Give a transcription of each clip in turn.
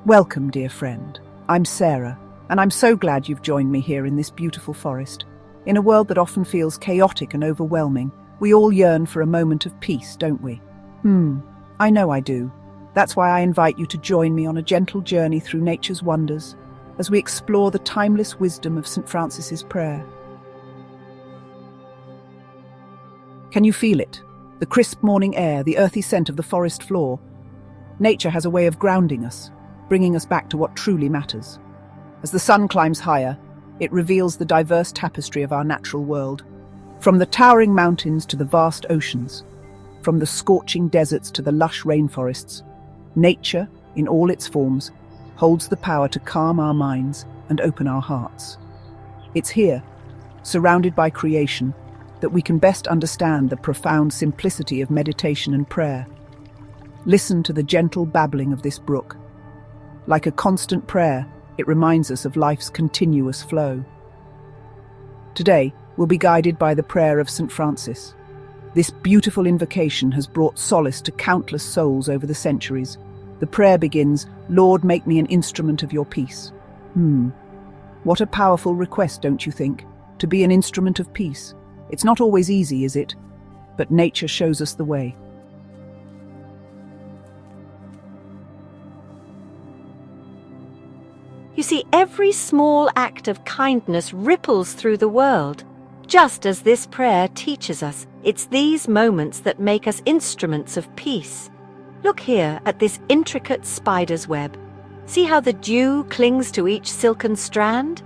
Welcome, dear friend. I'm Sarah, and I'm so glad you've joined me here in this beautiful forest. In a world that often feels chaotic and overwhelming, we all yearn for a moment of peace, don't we? I know I do. That's why I invite you to join me on a gentle journey through nature's wonders as we explore the timeless wisdom of St. Francis's prayer. Can you feel it? The crisp morning air, the earthy scent of the forest floor. Nature has a way of grounding us, bringing us back to what truly matters. As the sun climbs higher, it reveals the diverse tapestry of our natural world. From the towering mountains to the vast oceans, from the scorching deserts to the lush rainforests, nature, in all its forms, holds the power to calm our minds and open our hearts. It's here, surrounded by creation, that we can best understand the profound simplicity of meditation and prayer. Listen to the gentle babbling of this brook. Like a constant prayer, it reminds us of life's continuous flow. Today, we'll be guided by the prayer of St. Francis. This beautiful invocation has brought solace to countless souls over the centuries. The prayer begins, "Lord, make me an instrument of your peace." What a powerful request, don't you think? To be an instrument of peace. It's not always easy, is it? But nature shows us the way. You see, every small act of kindness ripples through the world. Just as this prayer teaches us, it's these moments that make us instruments of peace. Look here at this intricate spider's web. See how the dew clings to each silken strand?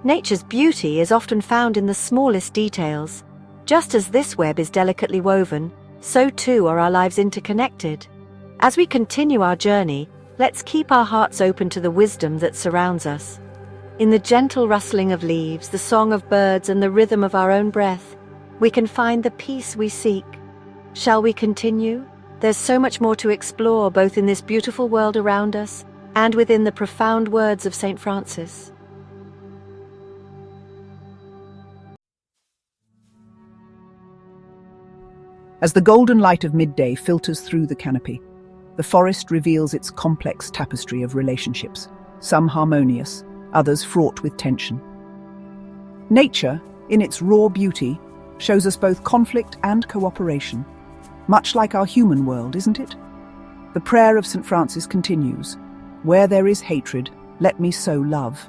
Nature's beauty is often found in the smallest details. Just as this web is delicately woven, so too are our lives interconnected. As we continue our journey, let's keep our hearts open to the wisdom that surrounds us. In the gentle rustling of leaves, the song of birds, and the rhythm of our own breath, we can find the peace we seek. Shall we continue? There's so much more to explore, both in this beautiful world around us and within the profound words of St. Francis. As the golden light of midday filters through the canopy, the forest reveals its complex tapestry of relationships, some harmonious, others fraught with tension. Nature, in its raw beauty, shows us both conflict and cooperation, much like our human world, isn't it? The prayer of St. Francis continues, "Where there is hatred, let me sow love."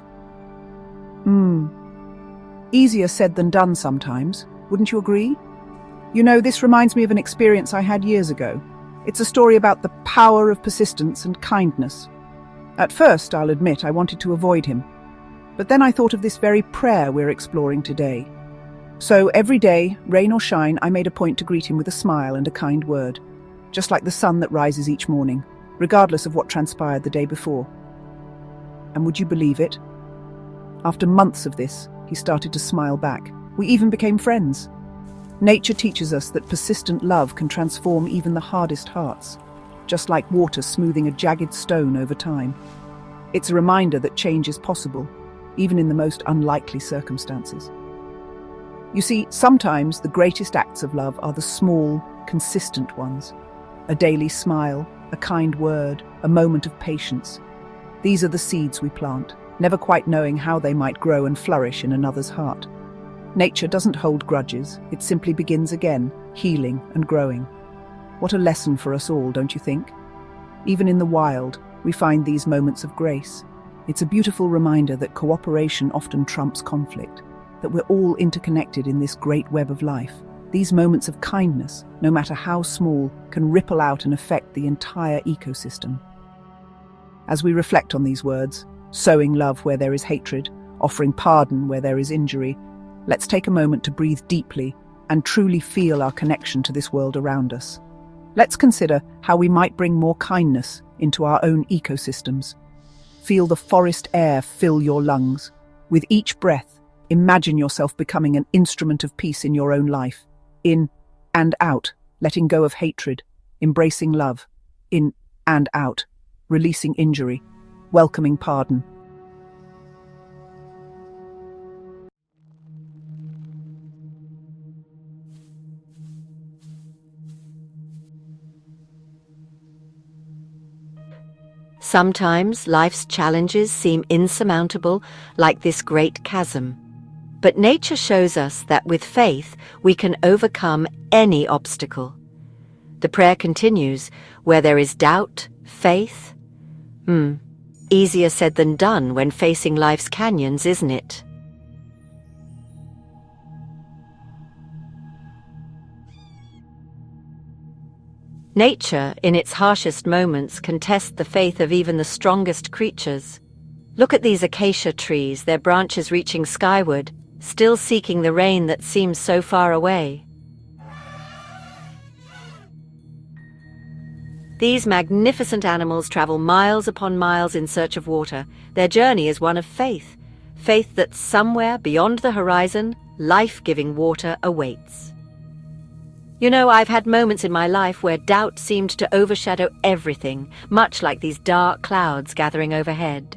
Easier said than done sometimes, wouldn't you agree? You know, this reminds me of an experience I had years ago. It's a story about the power of persistence and kindness. At first, I'll admit, I wanted to avoid him. But then I thought of this very prayer we're exploring today. So every day, rain or shine, I made a point to greet him with a smile and a kind word, just like the sun that rises each morning, regardless of what transpired the day before. And would you believe it? After months of this, he started to smile back. We even became friends. Nature teaches us that persistent love can transform even the hardest hearts, just like water smoothing a jagged stone over time. It's a reminder that change is possible, even in the most unlikely circumstances. You see, sometimes the greatest acts of love are the small, consistent ones. A daily smile, a kind word, a moment of patience. These are the seeds we plant, never quite knowing how they might grow and flourish in another's heart. Nature doesn't hold grudges, it simply begins again, healing and growing. What a lesson for us all, don't you think? Even in the wild, we find these moments of grace. It's a beautiful reminder that cooperation often trumps conflict, that we're all interconnected in this great web of life. These moments of kindness, no matter how small, can ripple out and affect the entire ecosystem. As we reflect on these words, sowing love where there is hatred, offering pardon where there is injury, let's take a moment to breathe deeply and truly feel our connection to this world around us. Let's consider how we might bring more kindness into our own ecosystems. Feel the forest air fill your lungs. With each breath, imagine yourself becoming an instrument of peace in your own life. In and out, letting go of hatred, embracing love. In and out, releasing injury, welcoming pardon. Sometimes life's challenges seem insurmountable, like this great chasm. But nature shows us that with faith, we can overcome any obstacle. The prayer continues, where there is doubt, faith. Easier said than done when facing life's canyons, isn't it? Nature, in its harshest moments, can test the faith of even the strongest creatures. Look at these acacia trees, their branches reaching skyward, still seeking the rain that seems so far away. These magnificent animals travel miles upon miles in search of water. Their journey is one of faith. Faith that somewhere beyond the horizon, life-giving water awaits. You know, I've had moments in my life where doubt seemed to overshadow everything, much like these dark clouds gathering overhead.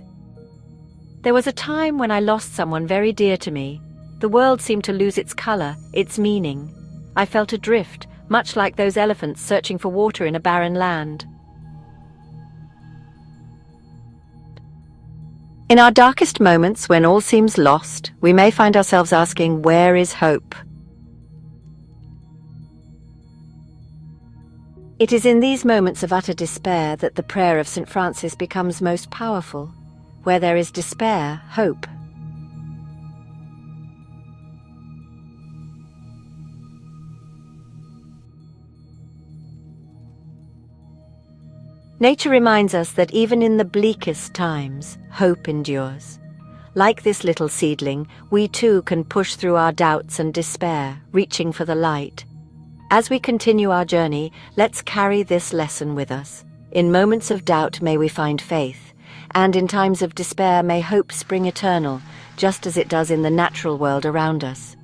There was a time when I lost someone very dear to me. The world seemed to lose its color, its meaning. I felt adrift, much like those elephants searching for water in a barren land. In our darkest moments, when all seems lost, we may find ourselves asking, where is hope? It is in these moments of utter despair that the prayer of St. Francis becomes most powerful. Where there is despair, hope. Nature reminds us that even in the bleakest times, hope endures. Like this little seedling, we too can push through our doubts and despair, reaching for the light. As we continue our journey, let's carry this lesson with us. In moments of doubt may we find faith, and in times of despair may hope spring eternal, just as it does in the natural world around us.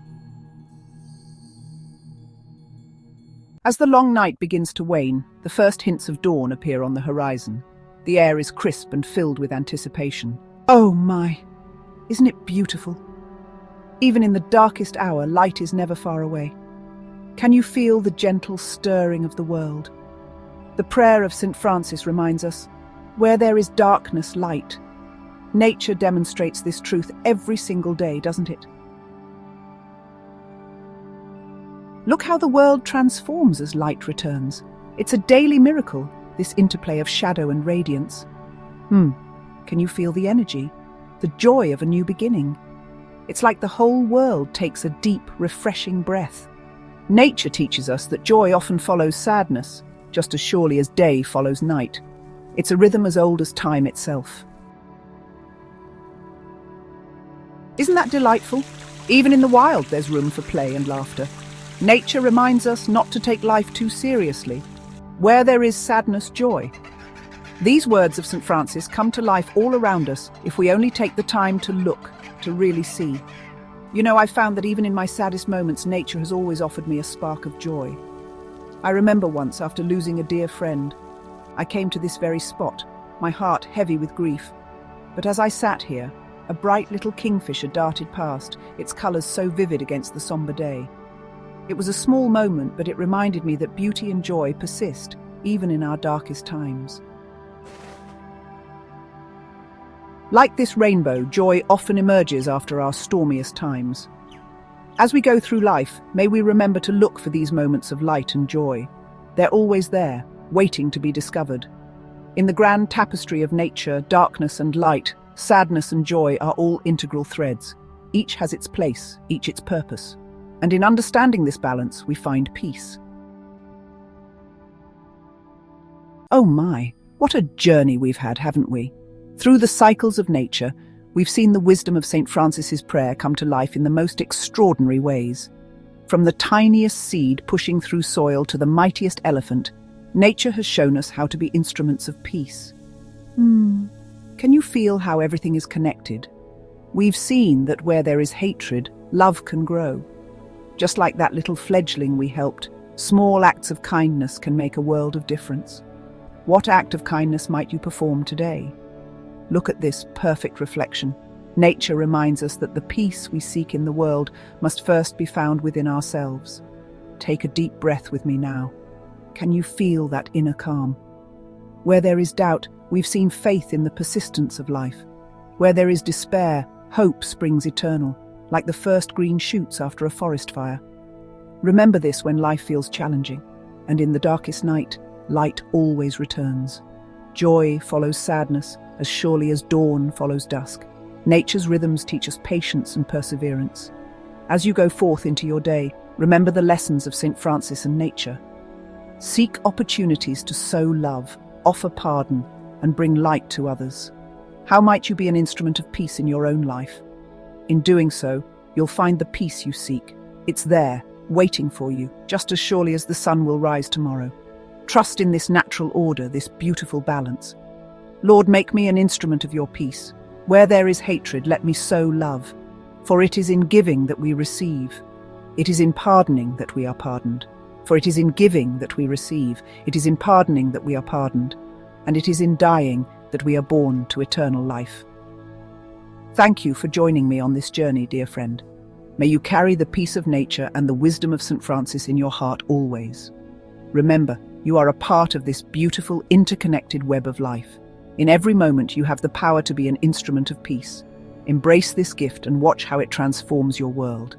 As the long night begins to wane, the first hints of dawn appear on the horizon. The air is crisp and filled with anticipation. Oh my! Isn't it beautiful? Even in the darkest hour, light is never far away. Can you feel the gentle stirring of the world? The prayer of St. Francis reminds us, where there is darkness, light. Nature demonstrates this truth every single day, doesn't it? Look how the world transforms as light returns. It's a daily miracle, this interplay of shadow and radiance. Can you feel the energy? The joy of a new beginning? It's like the whole world takes a deep, refreshing breath. Nature teaches us that joy often follows sadness, just as surely as day follows night. It's a rhythm as old as time itself. Isn't that delightful? Even in the wild, there's room for play and laughter. Nature reminds us not to take life too seriously. Where there is sadness, joy. These words of St. Francis come to life all around us if we only take the time to look, to really see. You know, I've found that even in my saddest moments, nature has always offered me a spark of joy. I remember once, after losing a dear friend, I came to this very spot, my heart heavy with grief. But as I sat here, a bright little kingfisher darted past, its colours so vivid against the sombre day. It was a small moment, but it reminded me that beauty and joy persist, even in our darkest times. Like this rainbow, joy often emerges after our stormiest times. As we go through life, may we remember to look for these moments of light and joy. They're always there, waiting to be discovered. In the grand tapestry of nature, darkness and light, sadness and joy are all integral threads. Each has its place, each its purpose. And in understanding this balance, we find peace. Oh my, what a journey we've had, haven't we? Through the cycles of nature, we've seen the wisdom of St. Francis's prayer come to life in the most extraordinary ways. From the tiniest seed pushing through soil to the mightiest elephant, nature has shown us how to be instruments of peace. Can you feel how everything is connected? We've seen that where there is hatred, love can grow. Just like that little fledgling we helped, small acts of kindness can make a world of difference. What act of kindness might you perform today? Look at this perfect reflection. Nature reminds us that the peace we seek in the world must first be found within ourselves. Take a deep breath with me now. Can you feel that inner calm? Where there is doubt, We've seen faith in the persistence of life. Where there is despair, hope springs eternal, like the first green shoots after a forest fire. Remember this when life feels challenging, and in the darkest night, light always returns. Joy follows sadness as surely as dawn follows dusk. Nature's rhythms teach us patience and perseverance. As you go forth into your day, remember the lessons of St. Francis and nature. Seek opportunities to sow love, offer pardon, and bring light to others. How might you be an instrument of peace in your own life? In doing so, you'll find the peace you seek. It's there, waiting for you, just as surely as the sun will rise tomorrow. Trust in this natural order, this beautiful balance. Lord, make me an instrument of your peace. Where there is hatred, let me sow love. For it is in giving that we receive. It is in pardoning that we are pardoned. For it is in giving that we receive. It is in pardoning that we are pardoned. And it is in dying that we are born to eternal life. Thank you for joining me on this journey, dear friend. May you carry the peace of nature and the wisdom of St. Francis in your heart always. Remember, you are a part of this beautiful, interconnected web of life. In every moment, you have the power to be an instrument of peace. Embrace this gift and watch how it transforms your world.